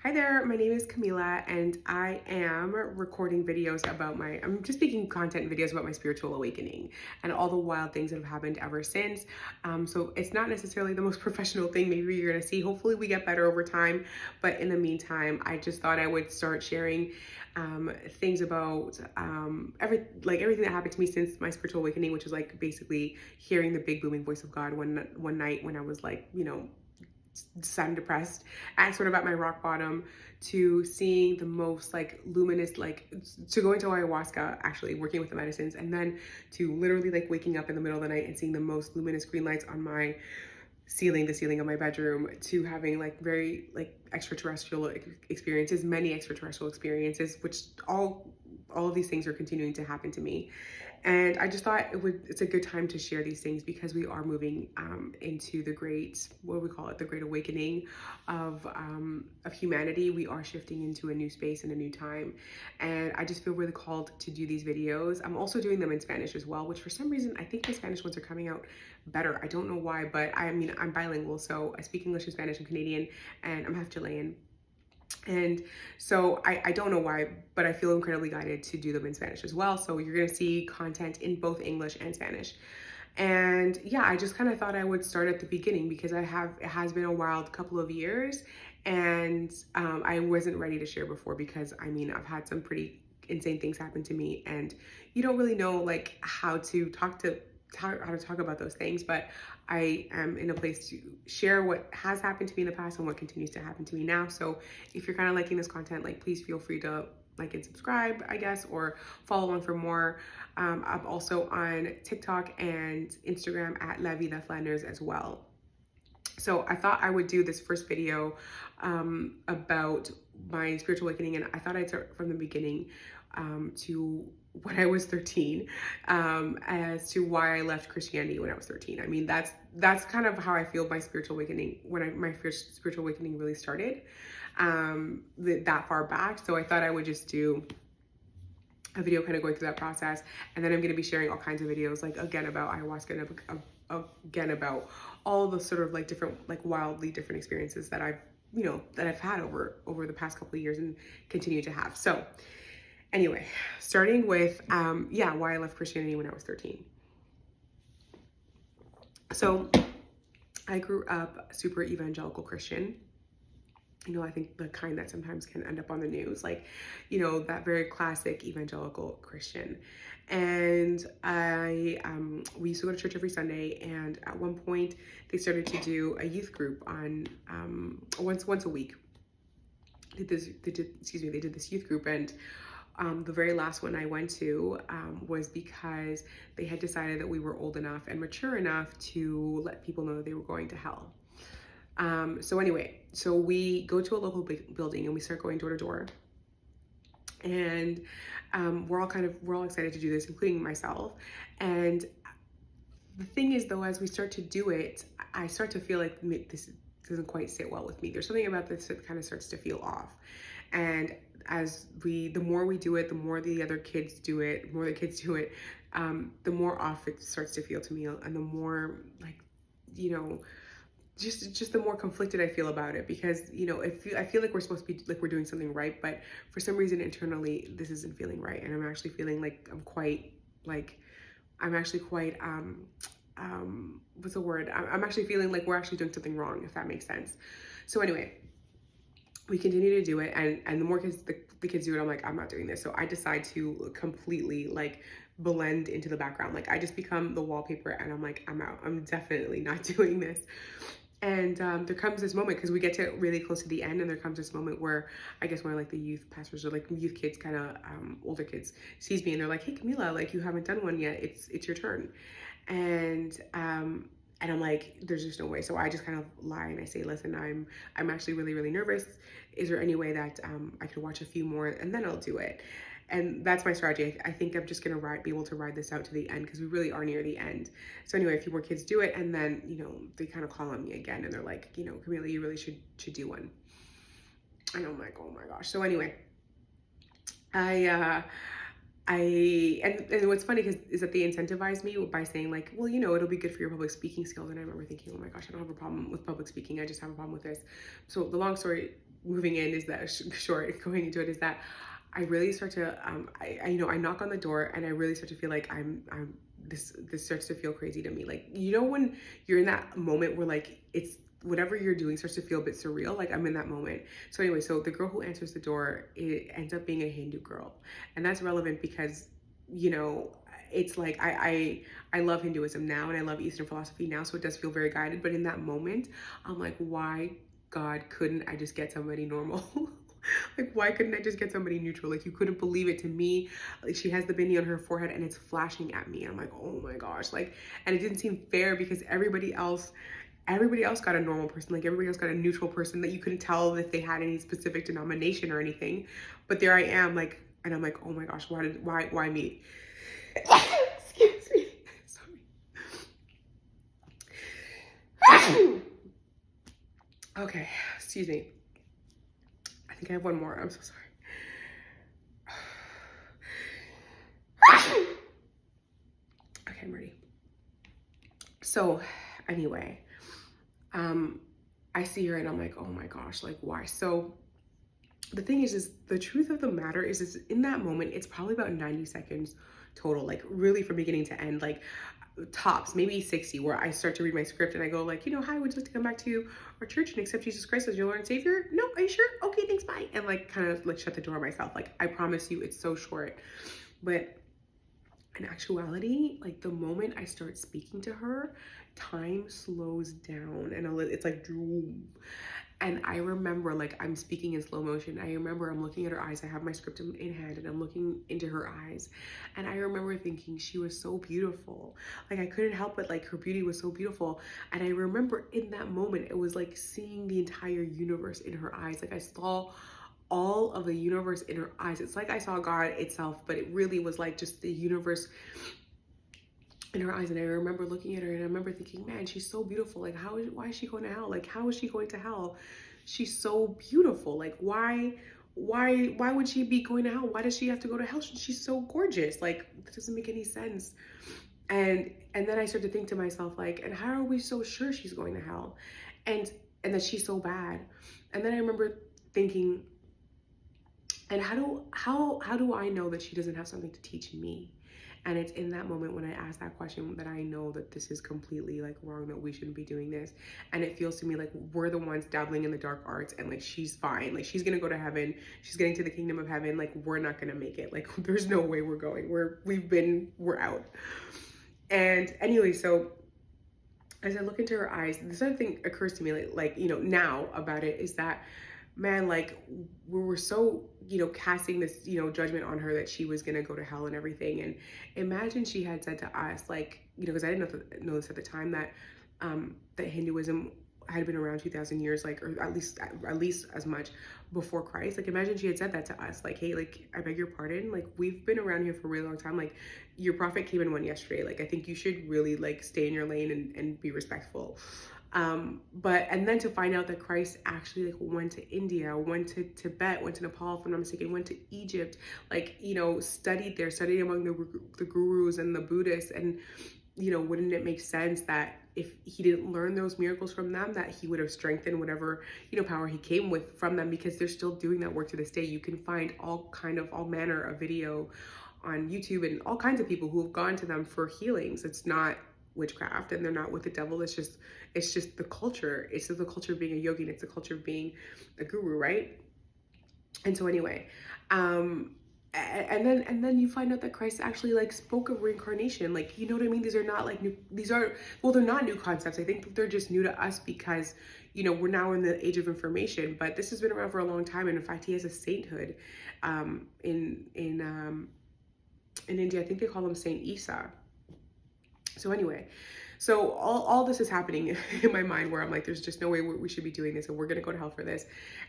Hi there, my name is Camila and I am recording videos about I'm just making content videos about my spiritual awakening and all the wild things that have happened ever since. So it's not necessarily the most professional thing maybe you're gonna see. Hopefully we get better over time. But in the meantime, I just thought I would start sharing things about everything that happened to me since my spiritual awakening, which is like basically hearing the big booming voice of God one night when I was like, sad and depressed and sort of at my rock bottom, to seeing the most like luminous, like to going to ayahuasca, actually working with the medicines, and then to literally like waking up in the middle of the night and seeing the most luminous green lights on my ceiling, the ceiling of my bedroom, to having like very like extraterrestrial experiences, many extraterrestrial experiences, which all of these things are continuing to happen to me. And I just thought it's a good time to share these things because we are moving into the great, what do we call it, the great awakening of humanity. We are shifting into a new space and a new time. And I just feel really called to do these videos. I'm also doing them in Spanish as well, which for some reason, I think my Spanish ones are coming out better. I don't know why, but I mean, I'm bilingual, so I speak English and Spanish. I'm Canadian and I'm half Chilean. And so I don't know why, but I feel incredibly guided to do them in Spanish as well. So you're gonna see content in both English and Spanish. And yeah, I just kind of thought I would start at the beginning because it has been a wild couple of years, and I wasn't ready to share before because I mean, I've had some pretty insane things happen to me, and you don't really know like how to talk about those things. But I am in a place to share what has happened to me in the past and what continues to happen to me now. So if you're kind of liking this content, like please feel free to like and subscribe, I guess, or follow on for more. I'm also on TikTok and Instagram at La Vida Flanders as well. So I thought I would do this first video about my spiritual awakening, and I thought I'd start from the beginning to when I was 13, as to why I left Christianity when I was 13. I mean, that's kind of how I feel my spiritual awakening, my first spiritual awakening really started, that far back. So I thought I would just do a video kind of going through that process, and then I'm going to be sharing all kinds of videos, like again about ayahuasca, and again about all the sort of like different, like wildly different experiences that I've had over the past couple of years and continue to have. So anyway, starting with why I left Christianity when I was 13. So I grew up super evangelical Christian. I think the kind that sometimes can end up on the news, like, that very classic evangelical Christian. And we used to go to church every Sunday. And at one point, they started to do a youth group on once a week. They did this youth group, and the very last one I went to was because they had decided that we were old enough and mature enough to let people know that they were going to hell. So anyway, so we go to a local building and we start going door to door, and we're all excited to do this, including myself. And the thing is, though, as we start to do it, I start to feel like this doesn't quite sit well with me. There's something about this that kind of starts to feel off. And the more we do it, the more the other kids do it, the more the kids do it, the more off it starts to feel to me, and the more like, just the more conflicted I feel about it, because I feel like we're supposed to be like we're doing something right, but for some reason internally this isn't feeling right, and I'm actually feeling like I'm actually quite what's the word? I'm actually feeling like we're actually doing something wrong, if that makes sense. So anyway, we continue to do it, and the more kids the kids do it, I'm like, I'm not doing this. So I decide to completely like blend into the background. Like I just become the wallpaper, and I'm like, I'm out. I'm definitely not doing this. And there comes this moment, because we get to really close to the end, and there comes this moment where I guess one of like the youth pastors or like youth kids, kind of older kids, sees me, and they're like, hey Camila, like you haven't done one yet, it's your turn. And I'm like, there's just no way. So I just kind of lie and I say, listen, I'm actually really, really nervous. Is there any way that I could watch a few more and then I'll do it? And that's my strategy. I think I'm just gonna be able to ride this out to the end, because we really are near the end. So anyway, a few more kids do it, and then they kind of call on me again, and they're like, Camila, you really should do one. And I'm like, oh my gosh. So anyway, and what's funny is that they incentivize me by saying like, well, it'll be good for your public speaking skills. And I remember thinking, oh my gosh, I don't have a problem with public speaking. I just have a problem with this. So the long story moving in is that short going into it is that I really start to I knock on the door and I really start to feel like I'm this starts to feel crazy to me. Like, you know, when you're in that moment where like it's whatever you're doing starts to feel a bit surreal. Like, I'm in that moment. So anyway, so the girl who answers the door, it ends up being a Hindu girl, and that's relevant because, you know, it's like I love Hinduism now and I love Eastern philosophy now, so it does feel very guided. But in that moment, I'm like, why, God, couldn't I just get somebody normal? Like, why couldn't I just get somebody neutral? Like, you couldn't believe it. To me, like, she has the bindi on her forehead and it's flashing at me. I'm like, oh my gosh. Like, and it didn't seem fair because everybody else got a normal person. Like, everybody else got a neutral person that you couldn't tell if they had any specific denomination or anything. But there I am, like, and I'm like, oh my gosh, why me? Excuse me. Sorry. Okay, excuse me. I think I have one more. I'm so sorry. Okay, I'm ready. So anyway, I see her and I'm like, oh my gosh, like, why? So the thing is the truth of the matter is in that moment, it's probably about 90 seconds total, like really from beginning to end, like tops, maybe 60, where I start to read my script and I go like, you know, hi, would you like to come back to our church and accept Jesus Christ as your Lord and Savior? No, are you sure? Okay, thanks, bye. And like kind of like shut the door myself. Like, I promise you, it's so short. But in actuality, like the moment I start speaking to her, time slows down and it's like droom. And I remember, like, I'm speaking in slow motion. I remember I'm looking at her eyes. I have my script in hand and I'm looking into her eyes. And I remember thinking she was so beautiful. Like, I couldn't help it. Like, her beauty was so beautiful. And I remember in that moment, it was like seeing the entire universe in her eyes. Like, I saw all of the universe in her eyes. It's like I saw God itself, but it really was like just the universe in her eyes. And I remember looking at her and I remember thinking, man, she's so beautiful. Like, why is she going to hell? Like, how is she going to hell? She's so beautiful. Like, why would she be going to hell? Why does she have to go to hell? She's so gorgeous. Like, that doesn't make any sense. And then I started to think to myself, like, and how are we so sure she's going to hell? And that she's so bad. And then I remember thinking, and how do I know that she doesn't have something to teach me? And it's in that moment when I ask that question that I know that this is completely like wrong, that we shouldn't be doing this. And it feels to me like we're the ones dabbling in the dark arts and like she's fine. Like, she's gonna go to heaven. She's getting to the kingdom of heaven. Like, we're not gonna make it. Like, there's no way we're going. We're out. And anyway, so as I look into her eyes, this other thing occurs to me, like, you know, now about it is that, man, like, we were so, you know, casting this, you know, judgment on her that she was gonna go to hell and everything. And imagine she had said to us, like, you know, because I didn't know this at the time, that that Hinduism had been around 2,000 years, like, or at least as much before Christ. Like, imagine she had said that to us, like, hey, like, I beg your pardon, like, we've been around here for a really long time. Like, your prophet came and went yesterday. Like, I think you should really like stay in your lane and be respectful. And then to find out that Christ actually like went to India, went to Tibet, went to Nepal, if I'm not mistaken, went to Egypt, like, you know, studied among the gurus and the Buddhists. And, you know, wouldn't it make sense that if he didn't learn those miracles from them, that he would have strengthened whatever, you know, power he came with from them, because they're still doing that work to this day. You can find all manner of video on YouTube and all kinds of people who have gone to them for healings. It's not witchcraft and they're not with the devil. It's just the culture. It's just the culture of being a yogi, and it's the culture of being a guru, right? And so anyway, and then you find out that Christ actually like spoke of reincarnation. Like, you know what I mean? These are not like new, they're not new concepts. I think they're just new to us because, you know, we're now in the age of information, but this has been around for a long time. And in fact, he has a sainthood in India. I think they call him Saint Isa. So anyway, so all this is happening in my mind where I'm like, there's just no way we should be doing this, and we're gonna go to hell for this.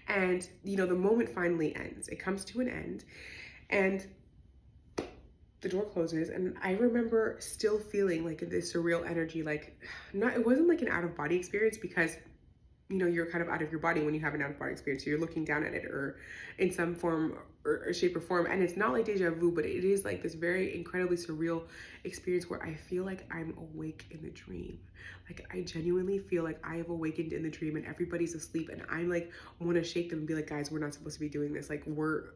And, you know, the moment finally ends. It comes to an end and the door closes, and I remember still feeling like this surreal energy, like, it wasn't like an out of body experience, because you're kind of out of your body when you have an out of body experience. So you're looking down at it or in some form or shape or form. And it's not like deja vu, but it is like this very incredibly surreal experience where I feel like I'm awake in the dream. Like I genuinely feel like I have awakened in the dream and everybody's asleep and I'm like want to shake them and be like, guys, we're not supposed to be doing this. Like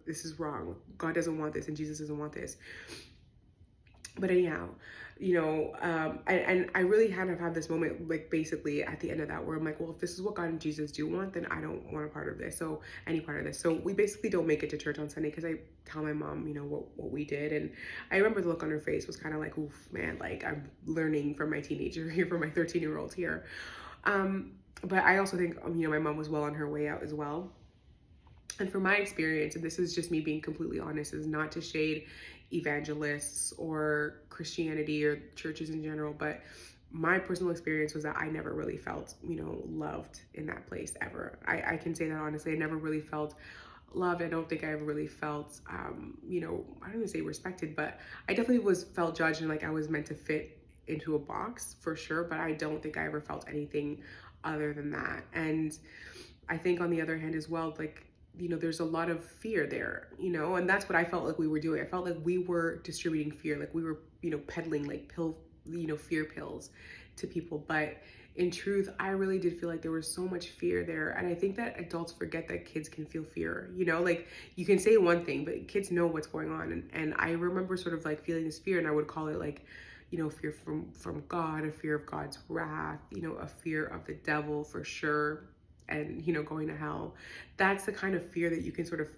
this is wrong. God doesn't want this and Jesus doesn't want this. But anyhow, and I really had to have this moment, like basically at the end of that, where I'm like, well, if this is what God and Jesus do want, then I don't want a part of this. So any part of this. So we basically don't make it to church on Sunday because I tell my mom, what we did. And I remember the look on her face was kind of like, oof, man, like I'm learning from my teenager here, from my 13-year-old here. But I also think, my mom was well on her way out as well. And from my experience, and this is just me being completely honest, is not to shade evangelists or Christianity or churches in general, but my personal experience was that I never really felt, loved in that place ever. I can say that honestly. I never really felt loved. I don't think I ever really felt, I don't even say respected, but I definitely felt judged and like I was meant to fit into a box for sure. But I don't think I ever felt anything other than that. And I think on the other hand as well, like, there's a lot of fear there, and that's what I felt like we were doing. I felt like we were distributing fear, like we were, peddling like fear pills to people. But in truth, I really did feel like there was so much fear there. And I think that adults forget that kids can feel fear, like you can say one thing, but kids know what's going on. And I remember sort of like feeling this fear, and I would call it like, fear from God, a fear of God's wrath, a fear of the devil for sure, and going to hell. That's the kind of fear that you can sort of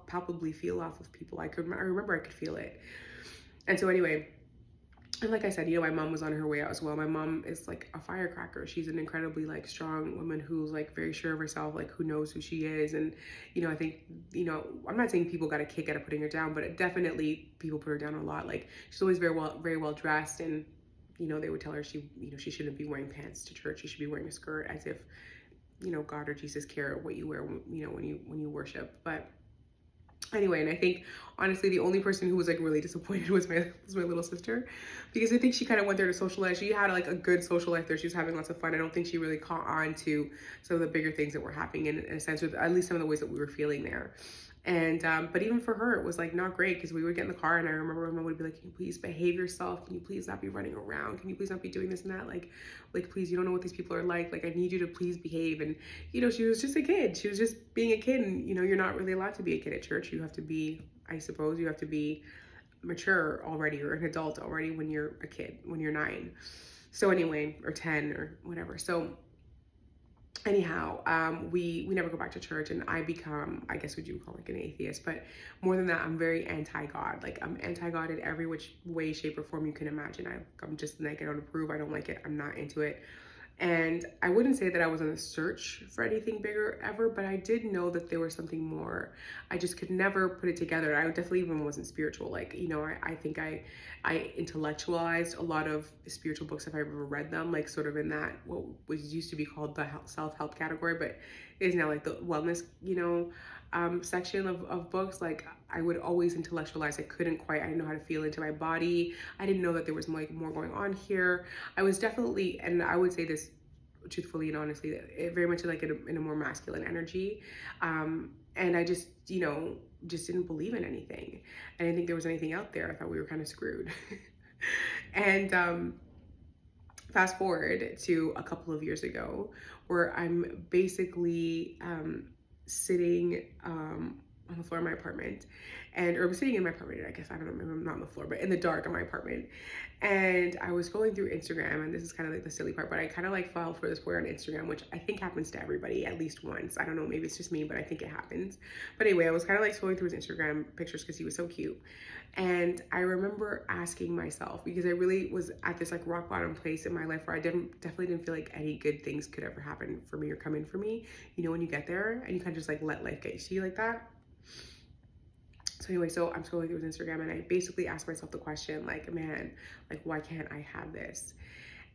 palpably feel off of people. I remember I could feel it. And so anyway, and like I said, my mom was on her way out as well. My mom is like a firecracker. She's an incredibly like strong woman who's like very sure of herself, like who knows who she is. And I think, I'm not saying people got a kick out of putting her down, but definitely people put her down a lot. Like she's always very well dressed, and they would tell her she shouldn't be wearing pants to church. She should be wearing a skirt, as if God or Jesus care what you wear, when you worship. But anyway, and I think honestly the only person who was like really disappointed was my little sister, because I think she kind of went there to socialize. She had like a good social life there. She was having lots of fun. I don't think she really caught on to some of the bigger things that were happening in a sense, or at least some of the ways that we were feeling there. And but even for her, it was like not great, because we would get in the car and I remember my mom would be like, can you please behave yourself? Can you please not be running around? Can you please not be doing this and that? Like please, you don't know what these people are like. Like I need you to please behave. And she was just a kid. She was just being a kid, and you're not really allowed to be a kid at church. You have to be, I suppose, you have to be mature already, or an adult already when you're a kid, when you're 9. So anyway, or 10 or whatever. So anyhow, we never go back to church, and I become, I guess what you would call like an atheist. But more than that, I'm very anti-God. Like I'm anti-God in every which way, shape, or form you can imagine. I'm just like, I don't approve. I don't like it. I'm not into it. And I wouldn't say that I was on a search for anything bigger ever, but I did know that there was something more. I just could never put it together. I definitely even wasn't spiritual. Like, I think I intellectualized a lot of spiritual books if I ever read them, like sort of in that, what was used to be called the self-help category, but is now like the wellness, section of books. Like I would always intellectualize. I didn't know how to feel into my body. I didn't know that there was like more going on here. I was definitely, and I would say this truthfully and honestly, it very much like in a more masculine energy. And I just, just didn't believe in anything. I didn't think there was anything out there. I thought we were kind of screwed. And fast forward to a couple of years ago, where I'm basically sitting on the floor of my apartment, or I'm sitting in my apartment, I guess, I don't know, maybe I'm not on the floor, but in the dark in my apartment. And I was scrolling through Instagram, and this is kind of like the silly part, but I kind of like fell for this boy on Instagram, which I think happens to everybody at least once. I don't know, maybe it's just me, but I think it happens. But anyway, I was kind of like scrolling through his Instagram pictures because he was so cute. And I remember asking myself, because I really was at this like rock bottom place in my life where I definitely didn't feel like any good things could ever happen for me or come in for me. When you get there and you kind of just like let life get to you like that. So anyway, so I'm scrolling through his Instagram, and I basically asked myself the question, like, man, like, why can't I have this?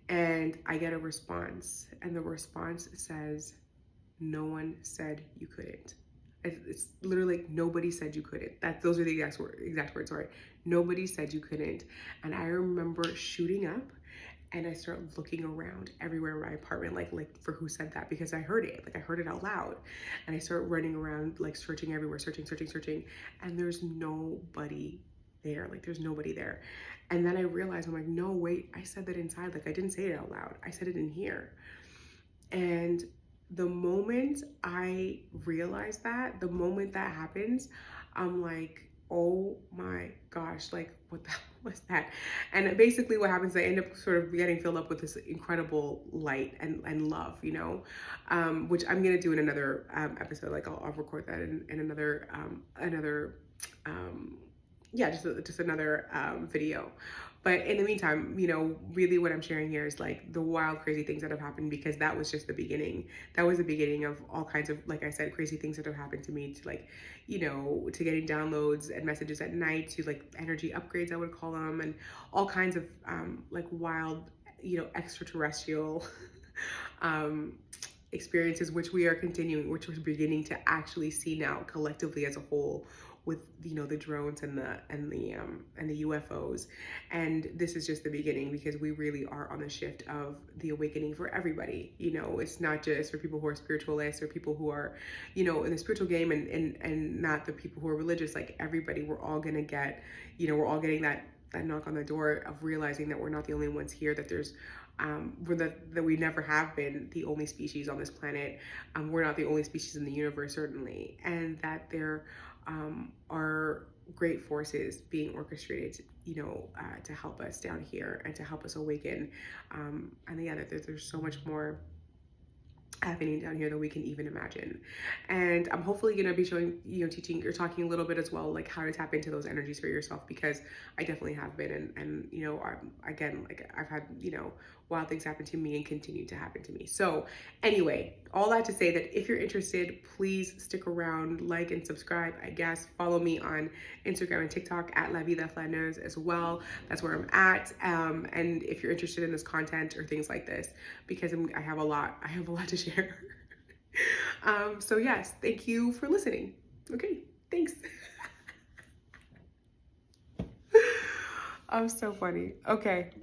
And I get a response, and the response says, no one said you couldn't. It's literally like, nobody said you couldn't. Those are the exact words, sorry. Nobody said you couldn't. And I remember shooting up And I start looking around everywhere in my apartment, like for who said that, because I heard it, like I heard it out loud. And I start running around, like searching everywhere, searching, and there's nobody there. Like there's nobody there. And then I realized, I'm like, no, wait, I said that inside. Like I didn't say it out loud. I said it in here. And the moment I realize that, the moment that happens, I'm like, oh my gosh, like what the hell was that? And basically what happens, I end up sort of getting filled up with this incredible light and love, you know, which I'm gonna do in another episode. Like I'll record that in um, yeah, just another video. But in the meantime, you know, really what I'm sharing here is like the wild, crazy things that have happened, because that was just the beginning. That was the beginning of all kinds of, like I said, crazy things that have happened to me, to like, you know, to getting downloads and messages at night, to like energy upgrades, I would call them, and all kinds of like wild, you know, extraterrestrial um, experiences, which we are continuing, which we're beginning to actually see now collectively as a whole, with, you know, the drones and the UFOs. And this is just the beginning, because we really are on the shift of the awakening for everybody. You know, it's not just for people who are spiritualists or people who are, you know, in the spiritual game, and not the people who are religious. Like everybody, we're all gonna get, you know, we're all getting that knock on the door of realizing that we're not the only ones here, that there's that we never have been the only species on this planet. We're not the only species in the universe, certainly, and that there are great forces being orchestrated, you know, to help us down here and to help us awaken. And yeah, that there's so much more happening down here that we can even imagine. And I'm hopefully going to be showing, you know, teaching or talking a little bit as well, like how to tap into those energies for yourself, because I definitely have been. And you know, again, like I've had, you know, wild things happen to me and continue to happen to me. So anyway, all that to say that if you're interested, please stick around, like and subscribe, I guess. Follow me on Instagram and TikTok at La Vida Flanders as well. That's where I'm at. And if you're interested in this content or things like this, because I have a lot to share. So yes, thank you for listening. Okay, thanks. I'm so funny. Okay.